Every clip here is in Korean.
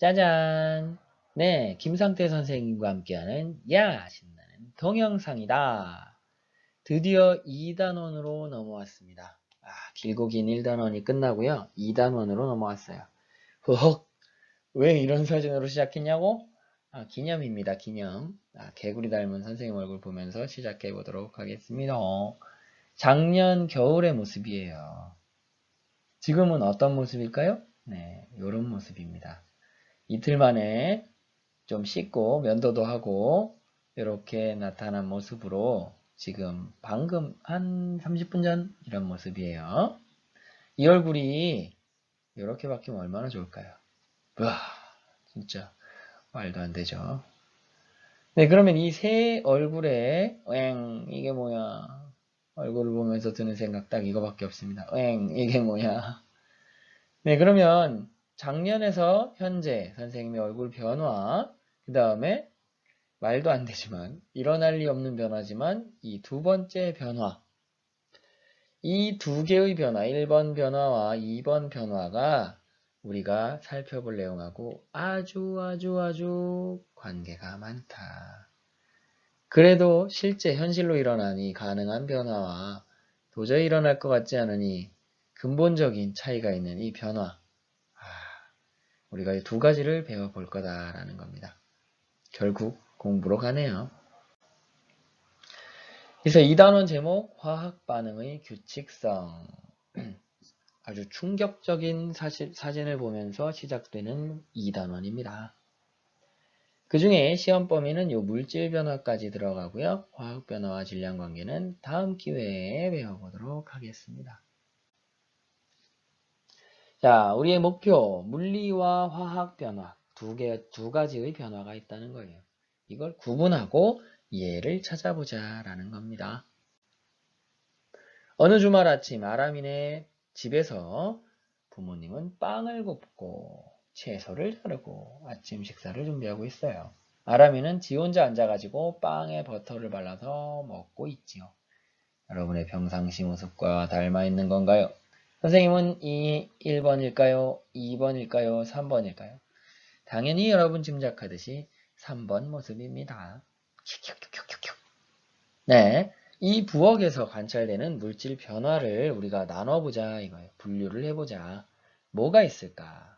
짜잔! 네, 김상태 선생님과 함께하는 야! 신나는 동영상이다. 드디어 2단원으로 넘어왔습니다. 길고 긴 1단원이 끝나고요. 2단원으로 넘어왔어요. 허헉! 왜 이런 사진으로 시작했냐고? 기념입니다, 기념. 개구리 닮은 선생님 얼굴 보면서 시작해 보도록 하겠습니다. 작년 겨울의 모습이에요. 지금은 어떤 모습일까요? 네, 이런 모습입니다. 이틀 만에 좀 씻고 면도도 하고 이렇게 나타난 모습으로 지금 방금 한 30분 전 이런 모습이에요. 이 얼굴이 이렇게 바뀌면 얼마나 좋을까요? 와, 진짜 말도 안 되죠. 네, 그러면 이 새 얼굴에 이게 뭐야? 얼굴을 보면서 드는 생각 딱 이거밖에 없습니다. 이게 뭐야? 네, 그러면 작년에서 현재 선생님의 얼굴 변화, 그 다음에 말도 안 되지만 일어날 리 없는 변화지만 이 두 번째 변화, 이 두 개의 변화, 1번 변화와 2번 변화가 우리가 살펴볼 내용하고 아주 관계가 많다. 그래도 실제 현실로 일어나니 가능한 변화와 도저히 일어날 것 같지 않으니 근본적인 차이가 있는 이 변화, 우리가 이 두 가지를 배워볼 거다라는 겁니다. 결국 공부로 가네요. 그래서 2단원 제목 화학 반응의 규칙성. 아주 충격적인 사진을 보면서 시작되는 2단원입니다. 그 중에 시험 범위는 요 물질 변화까지 들어가고요. 화학 변화와 질량 관계는 다음 기회에 배워보도록 하겠습니다. 자, 우리의 목표 물리와 화학 변화 두 가지의 변화가 있다는 거예요. 이걸 구분하고 이해를 찾아보자 라는 겁니다. 어느 주말 아침 아람이네 집에서 부모님은 빵을 굽고 채소를 자르고 아침 식사를 준비하고 있어요. 아람이는 지 혼자 앉아가지고 빵에 버터를 발라서 먹고 있지요. 여러분의 평상시 모습과 닮아 있는 건가요? 선생님은 이 1번일까요? 2번일까요? 3번일까요? 당연히 여러분 짐작하듯이 3번 모습입니다. 네, 이 부엌에서 관찰되는 물질 변화를 우리가 나눠보자 이거예요. 분류를 해보자. 뭐가 있을까?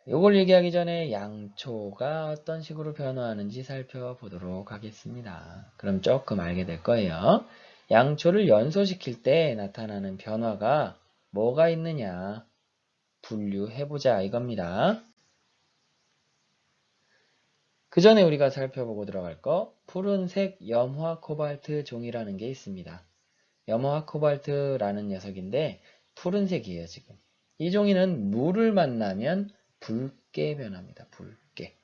요걸 얘기하기 전에 양초가 어떤 식으로 변화하는지 살펴보도록 하겠습니다. 그럼 조금 알게 될 거예요. 양초를 연소시킬 때 나타나는 변화가 뭐가 있느냐? 분류해보자 이겁니다. 그 전에 우리가 살펴보고 들어갈 거 푸른색 염화 코발트 종이라는 게 있습니다. 염화 코발트라는 녀석인데 푸른색이에요 지금. 이 종이는 물을 만나면 붉게 변합니다. 붉게.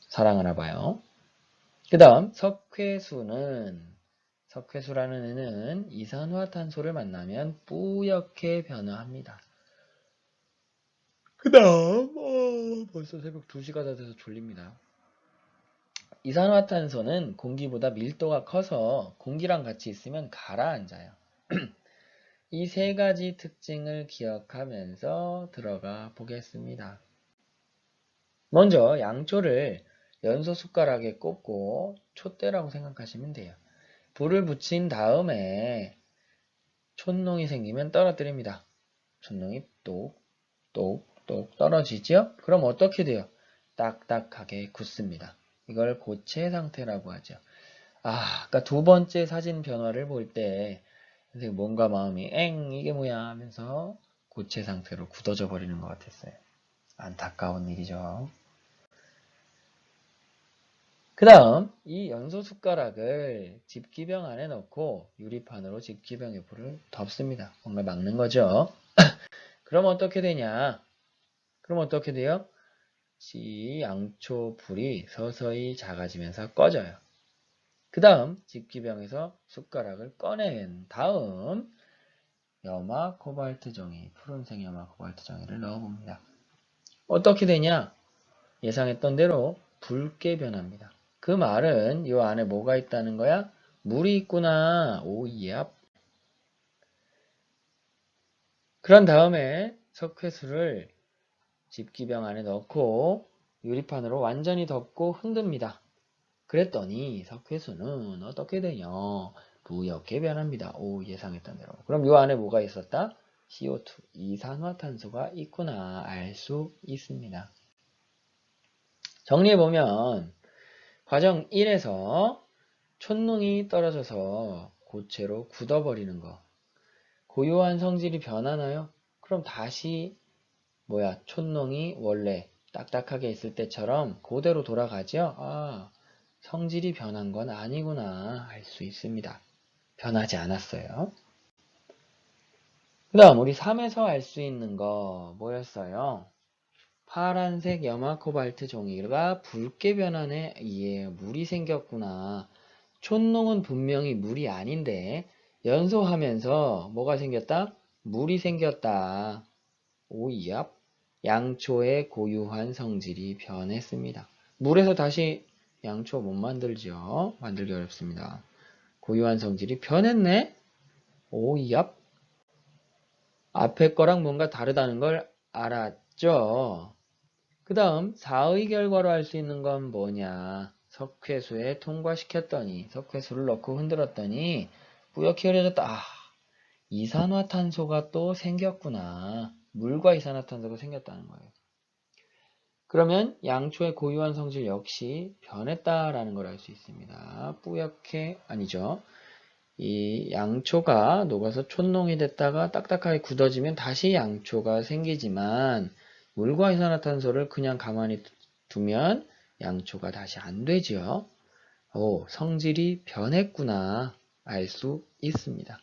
사랑하나 봐요. 그 다음 석회수라는 애는 이산화탄소를 만나면 뿌옇게 변화합니다. 그 다음 벌써 새벽 2시가 다 돼서 졸립니다. 이산화탄소는 공기보다 밀도가 커서 공기랑 같이 있으면 가라앉아요. 이 세 가지 특징을 기억하면서 들어가 보겠습니다. 먼저 양초를 연소 숟가락에 꽂고 촛대라고 생각하시면 돼요. 불을 붙인 다음에 촛농이 생기면 떨어뜨립니다. 촛농이 똑 떨어지죠? 그럼 어떻게 돼요? 딱딱하게 굳습니다. 이걸 고체 상태라고 하죠. 아까 두 번째 사진 변화를 볼 때 뭔가 마음이 이게 뭐야 하면서 고체 상태로 굳어져 버리는 것 같았어요. 안타까운 일이죠. 그 다음 이 연소 숟가락을 집기병 안에 넣고 유리판으로 집기병 옆을 덮습니다. 뭔가 막는 거죠. 그럼 어떻게 되냐? 그럼 어떻게 돼요? 양초 불이 서서히 작아지면서 꺼져요. 그 다음 집기병에서 숟가락을 꺼낸 다음 염화 코발트 종이, 푸른색 염화 코발트 종이를 넣어봅니다. 어떻게 되냐? 예상했던 대로 붉게 변합니다. 그 말은 이 안에 뭐가 있다는 거야? 물이 있구나. 오예. 그런 다음에 석회수를 집기병 안에 넣고 유리판으로 완전히 덮고 흔듭니다. 그랬더니 석회수는 어떻게 되냐? 뿌옇게 변합니다. 오, 예상했던 대로. 그럼 이 안에 뭐가 있었다? CO2, 이산화탄소가 있구나 알 수 있습니다. 정리해보면 과정 1에서 촛농이 떨어져서 고체로 굳어버리는 거. 고유한 성질이 변하나요? 그럼 다시 촛농이 원래 딱딱하게 있을 때처럼 그대로 돌아가죠? 아, 성질이 변한 건 아니구나 알 수 있습니다. 변하지 않았어요. 그 다음 우리 3에서 알 수 있는 거 뭐였어요? 파란색 염화 코발트 종이가 붉게 변하네. 예, 물이 생겼구나. 촛농은 분명히 물이 아닌데 연소하면서 뭐가 생겼다? 물이 생겼다. 오이압. 양초의 고유한 성질이 변했습니다. 물에서 다시 양초 못 만들죠. 만들기 어렵습니다. 고유한 성질이 변했네? 오이압. 앞에 거랑 뭔가 다르다는 걸 알았죠? 그 다음 4의 결과로 할 수 있는 건 뭐냐? 석회수에 통과시켰더니 석회수를 넣고 흔들었더니 뿌옇게 흐려졌다. 아, 이산화탄소가 또 생겼구나. 물과 이산화탄소가 생겼다는 거예요. 그러면 양초의 고유한 성질 역시 변했다라는 걸 알 수 있습니다. 뿌옇게 아니죠. 이 양초가 녹아서 촛농이 됐다가 딱딱하게 굳어지면 다시 양초가 생기지만 물과 이산화탄소를 그냥 가만히 두면 양초가 다시 안 되죠. 오, 성질이 변했구나 알 수 있습니다.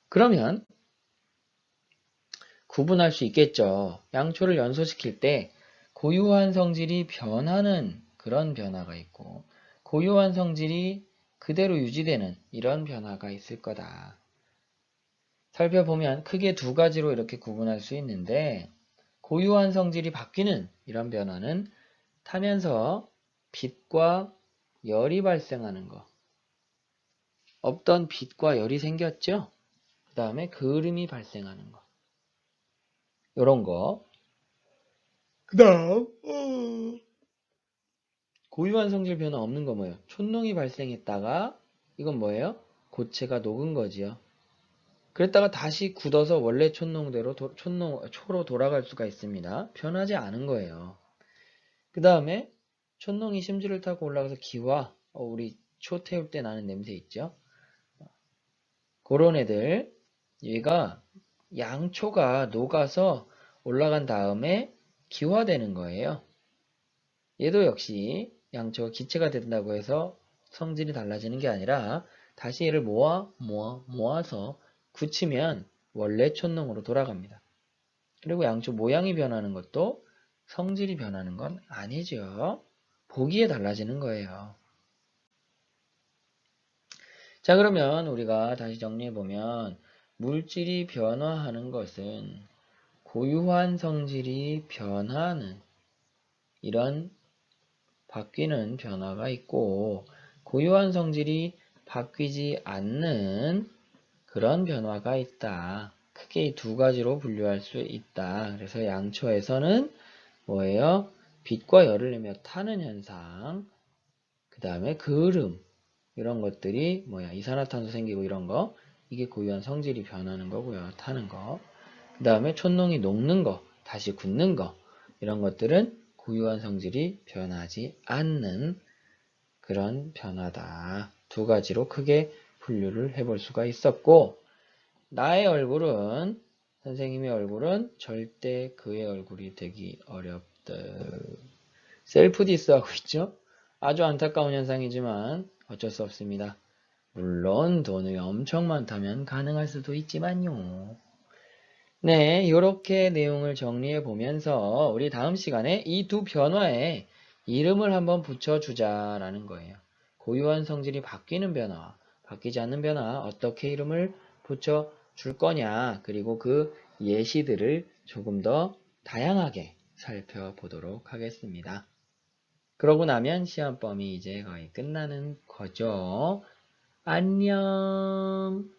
그러면 구분할 수 있겠죠. 양초를 연소시킬 때 고유한 성질이 변하는 그런 변화가 있고 고유한 성질이 그대로 유지되는 이런 변화가 있을 거다. 살펴보면 크게 두 가지로 이렇게 구분할 수 있는데 고유한 성질이 바뀌는 이런 변화는 타면서 빛과 열이 발생하는 거. 없던 빛과 열이 생겼죠? 그 다음에 그름이 발생하는 거. 요런 거. 그 다음 고유한 성질 변화 없는 거 뭐예요? 촛농이 발생했다가 이건 뭐예요? 고체가 녹은 거지요. 그랬다가 다시 굳어서 원래 촛농대로 초로 돌아갈 수가 있습니다. 변하지 않은 거예요. 그 다음에 촛농이 심지를 타고 올라가서 기화, 우리 초 태울 때 나는 냄새 있죠? 그런 애들, 얘가 양초가 녹아서 올라간 다음에 기화되는 거예요. 얘도 역시 양초가 기체가 된다고 해서 성질이 달라지는 게 아니라 다시 얘를 모아서 굳히면 원래 촛농으로 돌아갑니다. 그리고 양초 모양이 변하는 것도 성질이 변하는 건 아니죠. 보기에 달라지는 거예요. 자, 그러면 우리가 다시 정리해보면 물질이 변화하는 것은 고유한 성질이 변하는 이런 바뀌는 변화가 있고 고유한 성질이 바뀌지 않는 그런 변화가 있다. 크게 이 두 가지로 분류할 수 있다. 그래서 양초에서는 뭐예요? 빛과 열을 내며 타는 현상, 그 다음에 그름, 이런 것들이 이산화탄소 생기고 이런 거, 이게 고유한 성질이 변하는 거고요. 타는 거. 그 다음에 촛농이 녹는 거, 다시 굳는 거, 이런 것들은 고유한 성질이 변하지 않는 그런 변화다. 두 가지로 크게 분류를 해볼 수가 있었고, 나의 얼굴은, 선생님의 얼굴은 절대 그의 얼굴이 되기 어렵다. 셀프 디스하고 있죠? 아주 안타까운 현상이지만 어쩔 수 없습니다. 물론 돈이 엄청 많다면 가능할 수도 있지만요. 네, 이렇게 내용을 정리해 보면서 우리 다음 시간에 이 두 변화에 이름을 한번 붙여주자라는 거예요. 고유한 성질이 바뀌는 변화, 바뀌지 않는 변화, 어떻게 이름을 붙여줄 거냐, 그리고 그 예시들을 조금 더 다양하게 살펴보도록 하겠습니다. 그러고 나면 시험 범위 이제 거의 끝나는 거죠. 안녕.